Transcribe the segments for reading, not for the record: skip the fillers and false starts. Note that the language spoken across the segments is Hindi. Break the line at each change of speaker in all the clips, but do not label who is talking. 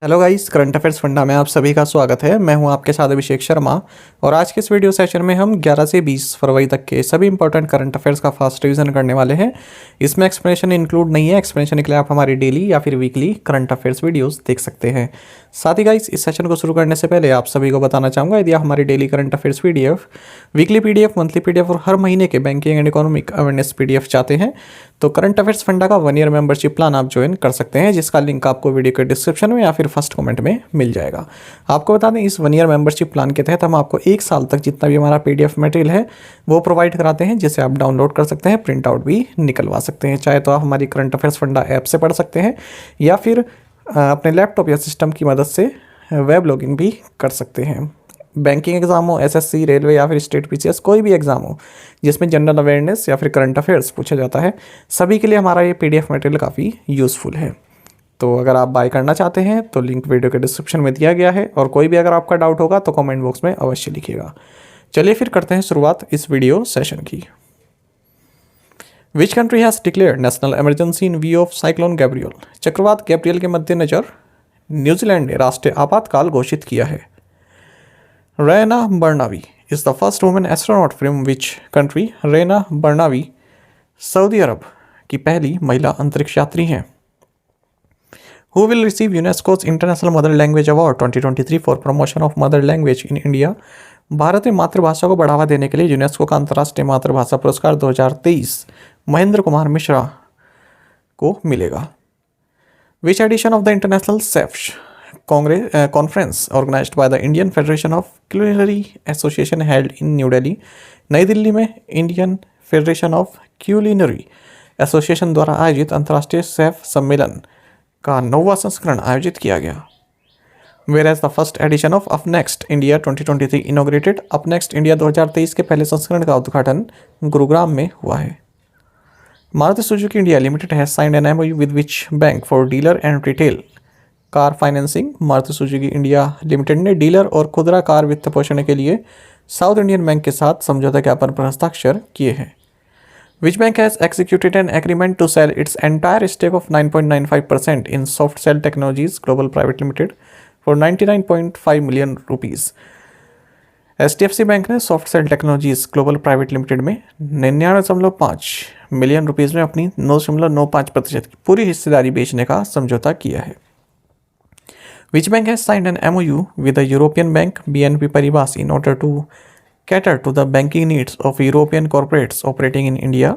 Hello guys, current affairs funda में आप सभी का स्वागत है। मैं हूं आपके साथ अभिषेक शर्मा और आज के इस वीडियो सेशन में हम 11 से 20 फरवरी तक के सभी इंपॉर्टेंट करंट अफेयर्स का फास्ट रिवीजन करने वाले हैं। इसमें एक्सप्लेनेशन इंक्लूड नहीं है। एक्सप्लेनेशन के लिए आप हमारी डेली या फिर वीकली करंट अफेयर्स वीडियोस देख सकते हैं। साथ ही गाइस, इस सेशन को शुरू करने से पहले आप सभी को बताना चाहूँगा, यदि आप हमारी daily current affairs PDF, weekly PDF, monthly PDF और हर महीने के banking and economic awareness PDF चाहते हैं तो करंट अफेयर्स फंडा का 1 ईयर मेंबरशिप प्लान आप ज्वाइन कर सकते हैं, जिसका लिंक आपको वीडियो के डिस्क्रिप्शन में या फिर फर्स्ट कमेंट में मिल जाएगा। आपको बता दें, इस 1 ईयर मेंबरशिप प्लान के तहत हम आपको 1 साल तक जितना भी हमारा पीडीएफ मटेरियल है वो प्रोवाइड कराते हैं, जिसे आप डाउनलोड कर सकते हैं, प्रिंट आउट भी निकलवा सकते हैं। चाहे तो आप हमारी करंट अफेयर्स फंडा ऐप से पढ़ सकते हैं या फिर अपने लैपटॉप या सिस्टम की मदद से वेब लॉगिन भी कर सकते हैं। बैंकिंग एग्जाम हो, एसएससी, रेलवे या फिर स्टेट पीसीएस, कोई भी एग्जाम हो जिसमें जनरल अवेयरनेस या फिर करंट अफेयर्स पूछा जाता है, सभी के लिए हमारा ये पीडीएफ मटेरियल काफ़ी यूज़फुल है। तो अगर आप बाय करना चाहते हैं तो लिंक वीडियो के डिस्क्रिप्शन में दिया गया है और कोई भी अगर आपका डाउट होगा तो कमेंट बॉक्स में अवश्य लिखिएगा। चलिए फिर करते हैं शुरुआत इस वीडियो सेशन की। Which country has declared national emergency in view of cyclone Gabriel? चक्रवात गैब्रियल के मद्देनजर न्यूजीलैंड ने राष्ट्रीय आपातकाल घोषित किया है। Rayyanah Barnawi is the first women astronaut from which country? Rayyanah Barnawi सऊदी अरब की पहली महिला अंतरिक्ष यात्री हैं। Who will receive UNESCO's International Mother Language Award 2023 for promotion of mother language in India? Bharat में मातृभाषा को बढ़ावा देने के लिए यूनेस्को का अंतर्राष्ट्रीय मातृभाषा पुरस्कार 2023 महेंद्र कुमार मिश्रा को मिलेगा। Which edition of the International CEFS conference organized by the Indian Federation of Culinary Association held in New Delhi? नई दिल्ली में Indian federation of culinary association द्वारा आयोजित अंतर्राष्ट्रीय सेफ सम्मेलन का 9वां संस्करण आयोजित किया गया। Whereas the first edition of अपनेक्स्ट इंडिया 2023 inaugurated, अपनेक्स्ट इंडिया 2023 के पहले संस्करण का उद्घाटन गुरुग्राम में हुआ है। Maruti Suzuki India limited has signed an MOU with which bank for dealer and retail car financing? Maruti Suzuki India limited ने डीलर और खुदरा कार वित्त पोषण के लिए साउथ इंडियन बैंक के साथ समझौता ज्ञापन पर हस्ताक्षर किए हैं। Which bank has executed an agreement to sell its entire stake of 9.95% in Soft Cell Technologies Global Private Limited for 99.5 million rupees? HDFC bank ने Softcell Technologies Global Private Limited में 99.5 मिलियन रुपीज़ में अपनी 9.95% की पूरी हिस्सेदारी बेचने का समझौता किया है। Which bank has signed an MOU with the European bank BNP Paribas in order to cater to the banking needs of European corporates operating in India?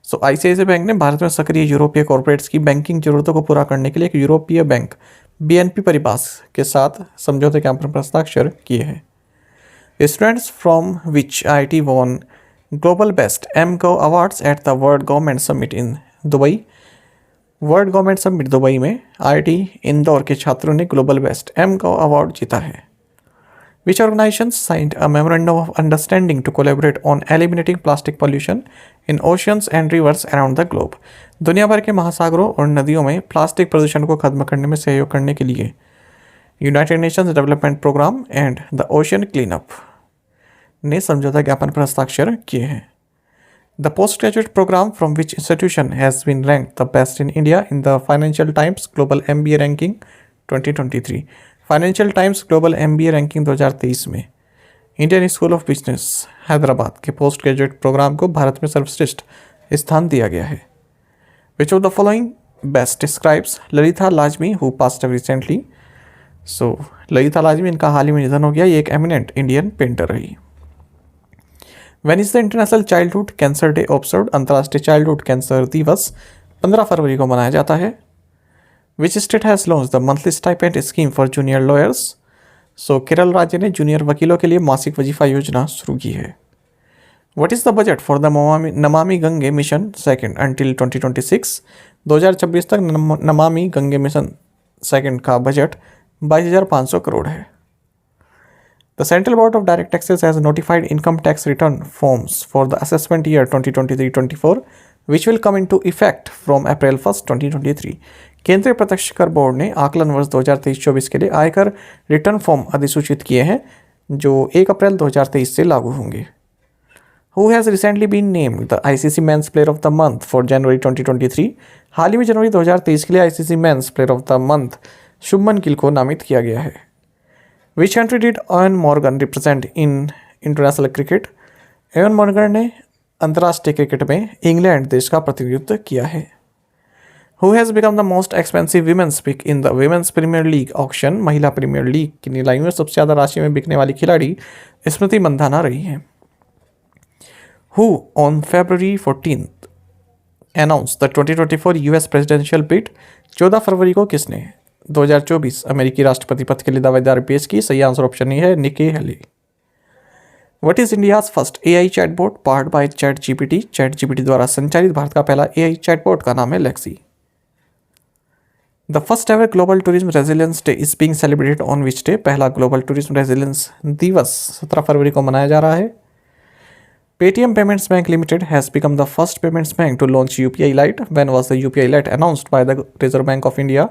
So ICICI bank ने भारत में सक्रिय यूरोपीय कॉर्पोरेट्स की बैंकिंग जरूरतों को पूरा करने के लिए एक यूरोपीय बैंक BNP Paribas के साथ समझौते ज्ञापन पर हस्ताक्षर किए हैं। Students from which IIT won Global Best MGO Awards at the World Government Summit in Dubai? World government summit Dubai में IIT इंदौर के छात्रों ने ग्लोबल बेस्ट MGO अवार्ड जीता है। Which organization signed a memorandum of understanding to collaborate on eliminating plastic pollution in oceans and rivers around the globe? दुनिया भर के महासागरों और नदियों में प्लास्टिक प्रदूषण को खत्म करने में सहयोग करने के लिए United Nations Development Programme and the Ocean Cleanup ने समझौता ज्ञापन पर हस्ताक्षर किए हैं। The postgraduate program from which institution has been ranked the best in India in the Financial Times Global MBA Ranking 2023? Financial times global MBA ranking 2023 में Indian school of business Hyderabad के पोस्ट ग्रेजुएट प्रोग्राम को भारत में सर्वश्रेष्ठ स्थान दिया गया है। Which of the following best describes Lalita लाजमी हु पास्ड अवे रिसेंटली? सो ललिता लाजमी, इनका हाल ही में निधन हो गया। ये एक एमिनेंट इंडियन पेंटर रही। When is the international childhood cancer day observed? अंतर्राष्ट्रीय चाइल्डहुड कैंसर दिवस 15 फरवरी को मनाया जाता है। Which state has launched the monthly stipend scheme for junior lawyers? So Kerala राज्य ने जूनियर वकीलों के लिए मासिक वजीफा योजना शुरू की है। What is the budget for the Namami Gange mission second until 2026? 2026 तक नमामि गंगे मिशन सेकेंड का बजट 22,500 करोड़ है। The Central Board of Direct Taxes has notified income tax return forms for the assessment year 2023-24, which will come into effect from April 1st, 2023. केंद्रीय प्रत्यक्ष कर बोर्ड ने आकलन वर्ष 2023-24 के लिए आयकर रिटर्न फॉर्म अधिसूचित किए हैं जो 1 अप्रैल 2023 से लागू होंगे। Who has recently been named the ICC Men's Player of the Month for January 2023? हाल ही में जनवरी 2023 के लिए ICC Men's Player of the Month Shubman Gill को नामित किया गया है। Which country did Eoin Morgan represent in international cricket? Eoin Morgan ने अंतर्राष्ट्रीय क्रिकेट में इंग्लैंड देश का प्रतिनिधित्व किया है। Who has become the most expensive women's pick in the Women's Premier League auction? महिला प्रीमियर लीग की नीलामी में सबसे ज़्यादा राशि में बिकने वाली खिलाड़ी स्मृति मंधाना रही हैं। Who on February 14th announced the 2024 US presidential bid? 14 फरवरी को किसने 2024 अमेरिकी राष्ट्रपति पद के लिए दावेदारी पेश की? सही आंसर ऑप्शन ए है, Nikki Haley. What is India's first AI chatbot powered by ChatGPT? ChatGPT द्वारा संचालित भारत का पहला AI chatbot का नाम है Lexi. The first ever Global Tourism Resilience Day is being celebrated on which day? पहला ग्लोबल टूरिज्म रेजिलियंस दिवस 17 फरवरी को मनाया जा रहा है। Paytm Payments Bank Limited has become the first payments bank to launch UPI Lite. When was the UPI Lite announced by the Reserve Bank of India?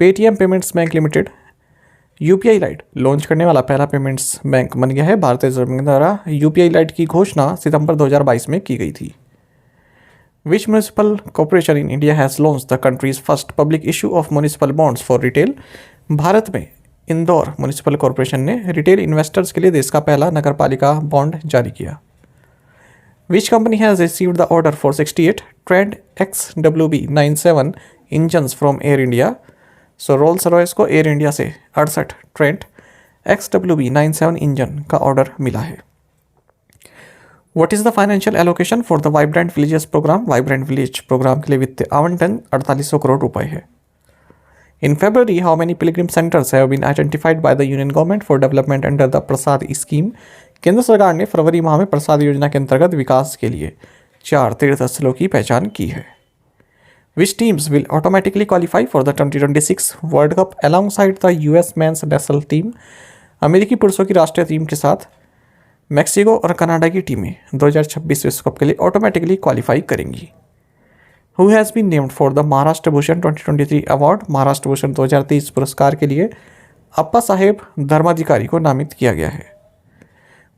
Paytm Payments Bank Limited UPI Lite launch करने वाला पहला पेमेंट्स बैंक बन गया है। भारतीय रिजर्व बैंक द्वारा UPI Lite की घोषणा सितंबर 2022 में की गई थी। Which municipal corporation in India has launched the country's first public issue of municipal bonds for retail? Bharat में इंदौर म्युनिसिपल कॉरपोरेशन ने रिटेल इन्वेस्टर्स के लिए देश का पहला नगरपालिका बॉन्ड जारी किया। Which company has received the order for 68 Trent XWB-97 engines from Air India? So Rolls Royce को एयर इंडिया से 68 ट्रेंट XWB-97 इंजन का ऑर्डर मिला है। What is the financial allocation for the Vibrant Villages program? Vibrant Village programme के लिए वित्तीय आवंटन 4800 करोड़ रुपए है। In February, how many pilgrim centers have been identified by the Union Government for development under the Prasad scheme? केंद्र सरकार ने फरवरी माह में प्रसाद योजना के अंतर्गत विकास के लिए 4 तीर्थ स्थलों की पहचान की है। Which teams will automatically qualify for the 2026 World Cup alongside the US men's national team? अमेरिकी पुरुषों की राष्ट्रीय टीम के साथ मैक्सिको और कनाडा की टीमें 2026 विश्व कप के लिए ऑटोमेटिकली क्वालिफाई करेंगी। Who has been named for the Maharashtra Bhushan 2023 award? Maharashtra Bhushan 2023 पुरस्कार के लिए अप्पा साहेब धर्माधिकारी को नामित किया गया है।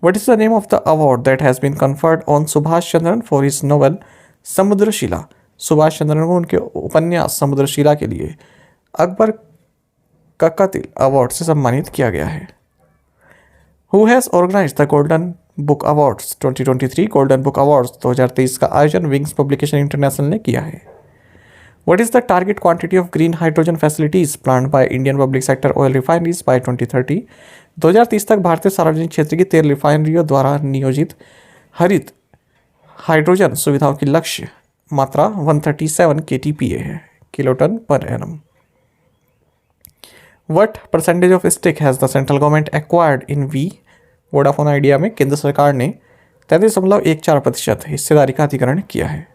What is the name of the award that has been conferred on Subhash Chandran for his novel Samudrashila? Subhash Chandran को उनके उपन्यास समुद्रशिला के लिए अकबर कक्कातिल अवार्ड से सम्मानित किया गया है। Who has organized the Golden Book Awards 2023? Golden Book Awards 2023 का आयोजन विंग्स पब्लिकेशन इंटरनेशनल ने किया है। What is the target quantity of green hydrogen facilities planned by Indian public sector oil refineries by 2030? 2030 तक भारतीय सार्वजनिक क्षेत्र की तेल रिफाइनरियों द्वारा नियोजित हरित हाइड्रोजन सुविधाओं की लक्ष्य मात्रा 137 KTPA है, kiloton per annum. What percentage of stake has the central government acquired in V? Vodafone idea में केंद्र सरकार ने 33.14% हिस्सेदारी का अधिग्रहण किया है।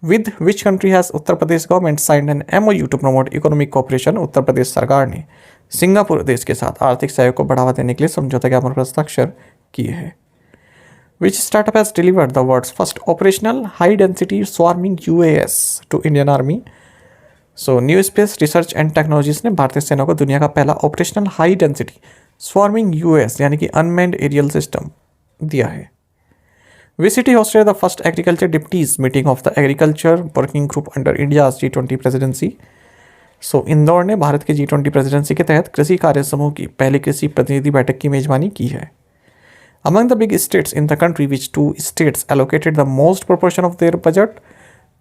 With which country has Uttar Pradesh government signed an MOU to promote economic cooperation? Uttar Pradesh सरकार ने सिंगापुर देश के साथ आर्थिक सहयोग को बढ़ावा देने के लिए समझौता ज्ञापन पर हस्ताक्षर किए हैं। Which startup has delivered the world's first operational high density swarming UAS to Indian Army? So new space research and technologies ने भारतीय सेना को दुनिया का पहला operational high density swarming US यानी कि अनमैन्ड एरियल सिस्टम दिया है। Which city hosted the first agriculture deputies meeting of the agriculture working group under India G20 presidency? So Indore ने भारत के G20 प्रेसिडेंसी के तहत कृषि कार्य समूह की पहली कृषि प्रतिनिधि बैठक की मेजबानी की है। Among the big states in the country which 2 states allocated the most proportion of their budget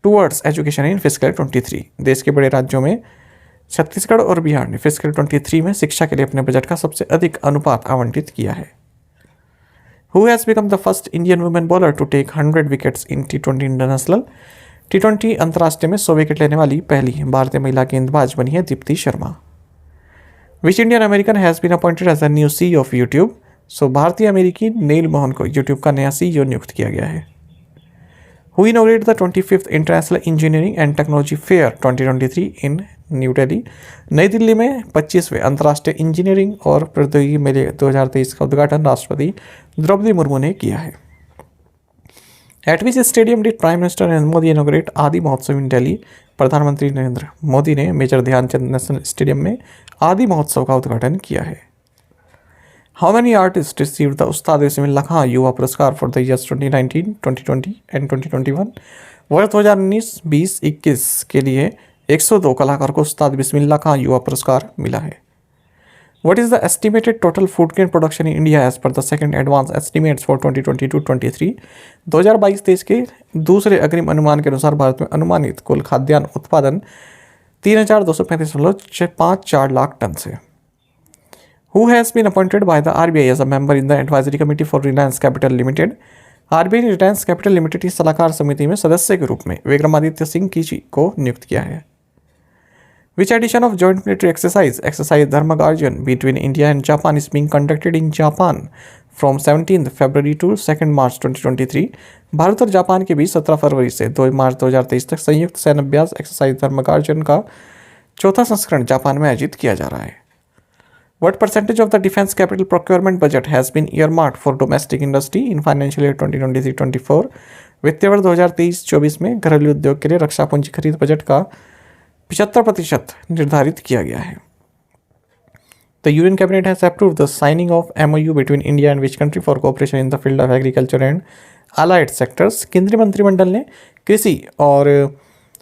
towards education in physical 23? देश के बड़े राज्यों में छत्तीसगढ़ और बिहार ने फिजिकल 23 में शिक्षा के लिए अपने बजट का सबसे अधिक अनुपात आवंटित किया है। Who has become the first Indian women bowler to take 100 wickets in T20 international? T20 अंतर्राष्ट्रीय में 100 विकेट लेने वाली पहली भारतीय महिला गेंदबाज बनी है Deepti Sharma. Which Indian American has been appointed as the new CEO of YouTube? So भारतीय अमेरिकी नील मोहन को यूट्यूब का नया CEO नियुक्त किया गया है। Who inaugurated the 25th International Engineering and Technology Fair 2023 in new Delhi? नई दिल्ली में 25वें अंतर्राष्ट्रीय इंजीनियरिंग और प्रौद्योगिकी मेले 2023 का उद्घाटन राष्ट्रपति द्रौपदी मुर्मू ने किया है। Eight which stadium did prime minister Narendra Modi inaugurate आदि महोत्सव इन दिल्ली? प्रधानमंत्री नरेंद्र मोदी ने मेजर ध्यानचंद नेशनल स्टेडियम में आदि महोत्सव का उद्घाटन किया है। How many artist received the उस्ताद बिस्मिल्लाह खां युवा पुरस्कार फॉर द ईयर्स 2019, 2020 एंड 2021? वर्ष 2019, 20, 21 के लिए 102 कलाकार को उस्ताद बिस्मिल्लाह खां युवा पुरस्कार मिला है। What is the estimated total food grain production in India as per the second advance estimates for 2022-23? 2022-23 के दूसरे अग्रिम अनुमान के अनुसार भारत में अनुमानित कुल खाद्यान्न उत्पादन 3,235.54 लाख टन से। Who has been appointed by the RBI as a member in the advisory committee for Reliance Capital Limited? RBI ने रिलायंस कैपिटल लिमिटेड की सलाहकार समिति में सदस्य के रूप में विक्रमादित्य सिंह कीची को नियुक्त किया है। Which edition of joint military exercise Dharmagarjan between India and Japan is being conducted in Japan from 17th February to 2nd March 2023? Bharat और जापान के बीच 17 फरवरी से 2 मार्च 2023 तक संयुक्त सैन्य अभ्यास एक्सरसाइज धर्मगार्जन का चौथा संस्करण जापान में आयोजित किया जा रहा है। What percentage of the defense capital procurement budget has been earmarked for domestic industry in financial year 2023-24? वित्तीय वर्ष 2023-24 में घरेलू उद्योग के लिए रक्षा पूंजी खरीद बजट का 75% निर्धारित किया गया है। The Union Cabinet has approved the signing of MOU between India and which country for cooperation in the field of agriculture and allied sectors? केंद्रीय मंत्रिमंडल ने कृषि और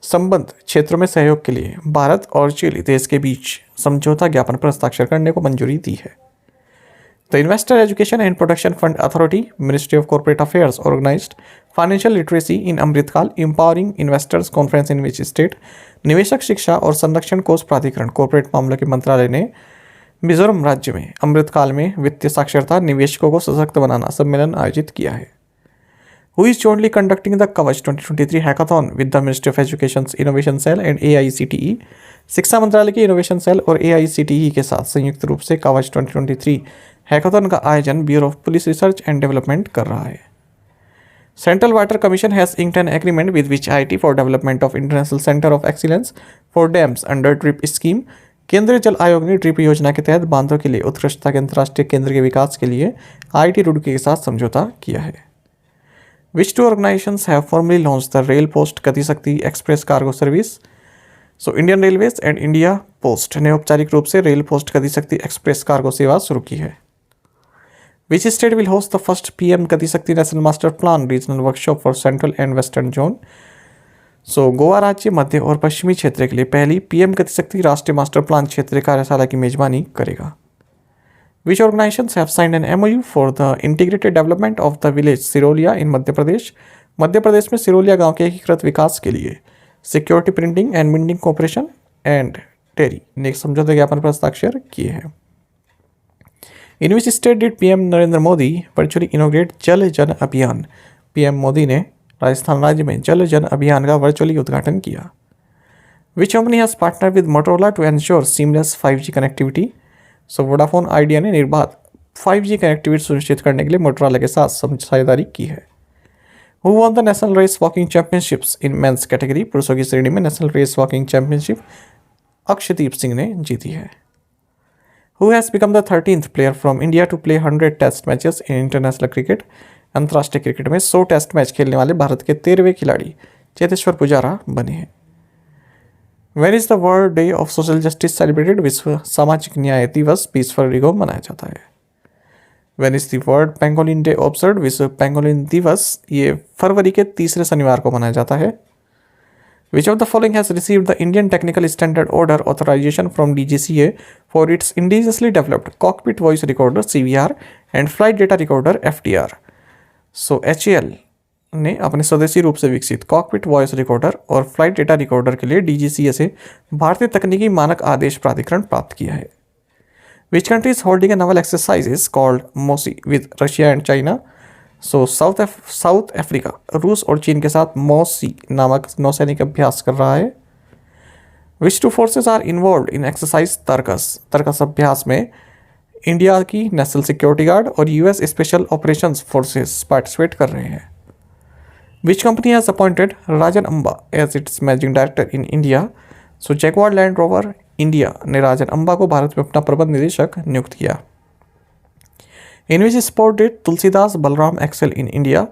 संबद्ध क्षेत्रों में सहयोग के लिए भारत और चिली देश के बीच समझौता ज्ञापन पर हस्ताक्षर करने को मंजूरी दी है। The Investor Education and Protection Fund Authority, Ministry of Corporate Affairs organized Financial Literacy in Amritkaal Empowering Investors Conference in which state? निवेशक शिक्षा और संरक्षण कोष प्राधिकरण कॉर्पोरेट मामलों के मंत्रालय ने मिजोरम राज्य में अमृतकाल में वित्तीय साक्षरता निवेशकों को सशक्त बनाना सम्मेलन आयोजित किया है। Who is jointly conducting the कवच 2023 hackathon with the Ministry of Education's Innovation Cell and AICTE? शिक्षा मंत्रालय के इनोवेशन सेल और AICTE के साथ संयुक्त रूप से कवच 2023 हैकाथॉन का आयोजन bureau of police research and development कर रहा है। Central Water Commission has inked an agreement with which IT for development of International Center of Excellence for Dams under DRIP scheme? केंद्रीय जल आयोग ने ड्रिप योजना के तहत बांधों के लिए उत्कृष्टता के अंतर्राष्ट्रीय केंद्र के विकास के लिए IIT रुड़की के साथ समझौता किया है। Which two organizations have formally launched the Rail Post Gati Shakti Express Cargo Service? So Indian Railways and India Post ने औपचारिक रूप से रेल पोस्ट गति शक्ति एक्सप्रेस कार्गो सेवा शुरू की है। Which state will host the first PM Gati Shakti National Master Plan Regional Workshop for Central and Western Zone? So Goa राज्य मध्य और पश्चिमी क्षेत्र के लिए पहली PM गति शक्ति राष्ट्रीय मास्टर प्लान क्षेत्रीय कार्यशाला की मेजबानी करेगा। Which organizations have signed an MOU for the integrated development of the village Sirolia in Madhya Pradesh? Madhya Pradesh में सिरोलिया गांव के एकीकृत विकास के लिए security printing and minting corporation and TERI ने एक समझौता ज्ञापन पर हस्ताक्षर किए हैं। In which state did PM Narendra Modi virtually इनोग्रेट जल जन अभियान? PM मोदी ने राजस्थान राज्य में जल जन अभियान का वर्चुअली उद्घाटन किया। Which company has partnered with Motorola to ensure seamless 5G connectivity? So Vodafone idea ने निर्बाध 5G कनेक्टिविटी सुनिश्चित करने के लिए मोटोरोला के साथ साझेदारी की है। Who won the National Race Walking Championships in Men's category? पुरुषों की श्रेणी में national race walking championship Akshdeep Singh ने जीती है। Who has become the 13th player from India to play 100 test matches in international cricket? अंतर्राष्ट्रीय क्रिकेट में 100 टेस्ट मैच खेलने वाले भारत के 13वें खिलाड़ी चेतेश्वर पुजारा बने हैं। When is the World Day of Social Justice celebrated? विश्व सामाजिक न्याय दिवस 20 फरवरी को मनाया जाता है। When is the World Pangolin Day observed? विश्व पेंगोलिन दिवस ये फरवरी के तीसरे शनिवार को मनाया जाता है। Which of the following has received the Indian Technical Standard Order authorization from DGCA for its indigenously developed cockpit voice recorder CVR and flight data recorder FDR? So HAL ने अपने स्वदेशी रूप से विकसित कॉकपिट वॉइस रिकॉर्डर और फ्लाइट डेटा रिकॉर्डर के लिए DGCA से भारतीय तकनीकी मानक आदेश प्राधिकरण प्राप्त किया है। Which country is holding a naval exercises called MOSI with Russia and China? So south Africa रूस और चीन के साथ MOSI नामक नौसैनिक अभ्यास कर रहा है। Which two forces are involved in exercise Tarkash? Tarkash अभ्यास में इंडिया की नेशनल सिक्योरिटी गार्ड और US special operations forces participate कर रहे हैं। Which company has appointed Rajan Amba as its managing director in India? So Jaguar Land Rover India ने राजन अम्बा को भारत में अपना प्रबंध निदेशक नियुक्त किया। In which sport did Tulsidas Balaram excel in India?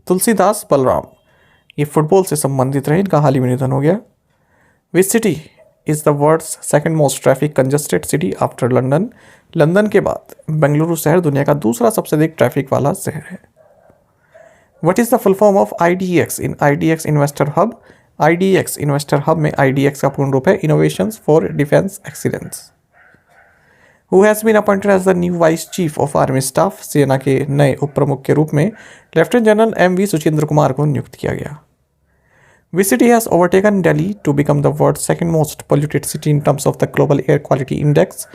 Tulsidas Balaram ये फुटबॉल से संबंधित रहे, इनका हाल ही में निधन हो गया। Which city is the world's second most traffic congested city after London? London के बाद बेंगलुरु शहर दुनिया का दूसरा सबसे अधिक ट्रैफिक वाला शहर है। What is the full form of IDX in IDX Investor Hub? IDX investor hub में IDX का पूर्ण रूप है innovations for defence excellence. Who has been appointed as the new vice chief of army staff, सेना के नए उप प्रमुख के रूप में lieutenant general MV Suchindra Kumar को नियुक्त किया गया। Which city has overtaken Delhi to become the world's second most polluted city in terms of the Global Air Quality Index?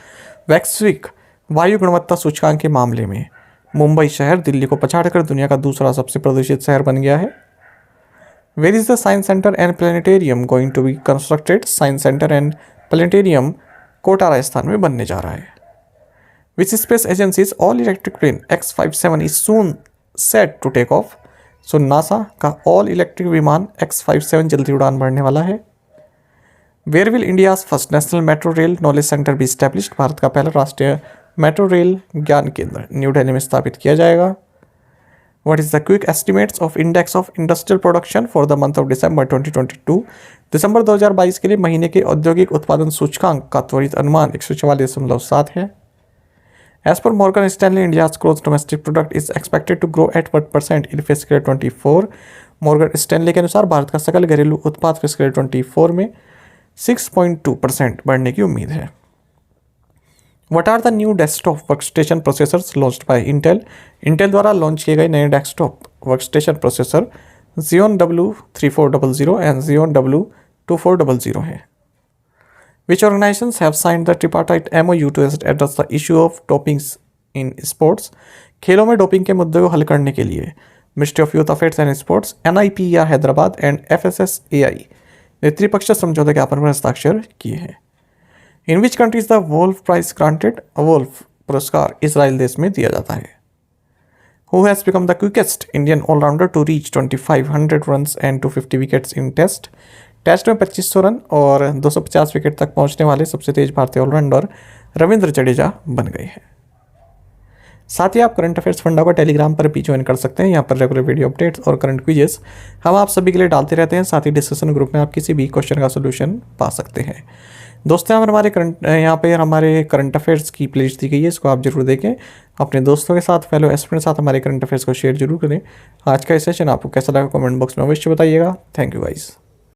वैश्विक वायु गुणवत्ता सूचकांक के मामले में मुंबई शहर दिल्ली को पछाड़कर दुनिया का दूसरा सबसे प्रदूषित शहर बन गया है। Where is the Science Center and Planetarium going to be constructed? Science centre and planetarium Kota Rajasthan में बनने जा रहा है। Which space agency's all electric plane X-57 is soon set to take off? So NASA का ऑल इलेक्ट्रिक विमान X-57 जल्दी उड़ान भरने वाला है। Where will India's first national metro rail knowledge centre be established, Bharat का पहला राष्ट्रीय मेट्रो रेल ज्ञान केंद्र न्यू दिल्ली में स्थापित किया जाएगा। What is the quick estimates of index of industrial production for the month of December 2022? दिसंबर 2022 के लिए महीने के औद्योगिक उत्पादन सूचकांक का त्वरित अनुमान 144.7 है। As per Morgan Stanley, India's gross domestic product is expected to grow at what percent in fiscal 24? Morgan Stanley के अनुसार भारत का सकल घरेलू उत्पाद फिस्कल 24 में 6.2% बढ़ने की उम्मीद है। What are the new desktop workstation processors launched by Intel? Intel द्वारा लॉन्च किए गए नए desktop workstation processor Xeon W3400 and Xeon W2400 है। Which organizations have signed the tripartite MOU to address the issue of dopings in sports? खेलों में डोपिंग के मुद्दे को हल करने के लिए ministry of youth affairs and sports, NIPER Hyderabad and FSSAI ने त्रिपक्षीय समझौते ज्ञापन पर हस्ताक्षर किए हैं। In which countries the Wolf Prize granted? Wolf पुरस्कार इसराइल देश में दिया जाता है। Who has become the quickest Indian all-rounder to reach 2500 runs and 250 wickets in Test? Test में 2500 रन और 250 विकेट तक पहुंचने वाले सबसे तेज भारतीय ऑलराउंडर रविंद्र जडेजा बन गए हैं। साथ ही आप करंट अफेयर्स फंडा को टेलीग्राम पर भी ज्वाइन कर सकते हैं। यहाँ पर रेगुलर वीडियो अपडेट्स और करंट क्विजेस हम आप सभी के लिए डालते रहते हैं। साथ ही डिस्कशन ग्रुप में आप किसी भी क्वेश्चन का सोल्यूशन पा सकते हैं। दोस्तों हमारे यहाँ पे हमारे करंट अफेयर्स की प्लेलिस्ट दी गई है, इसको आप जरूर देखें। अपने दोस्तों के साथ, फेलो एस्पिरेंट के साथ हमारे करंट अफेयर्स को शेयर जरूर करें। आज का ये सेशन आपको कैसा लगा कमेंट बॉक्स में अवश्य बताइएगा। Thank you guys.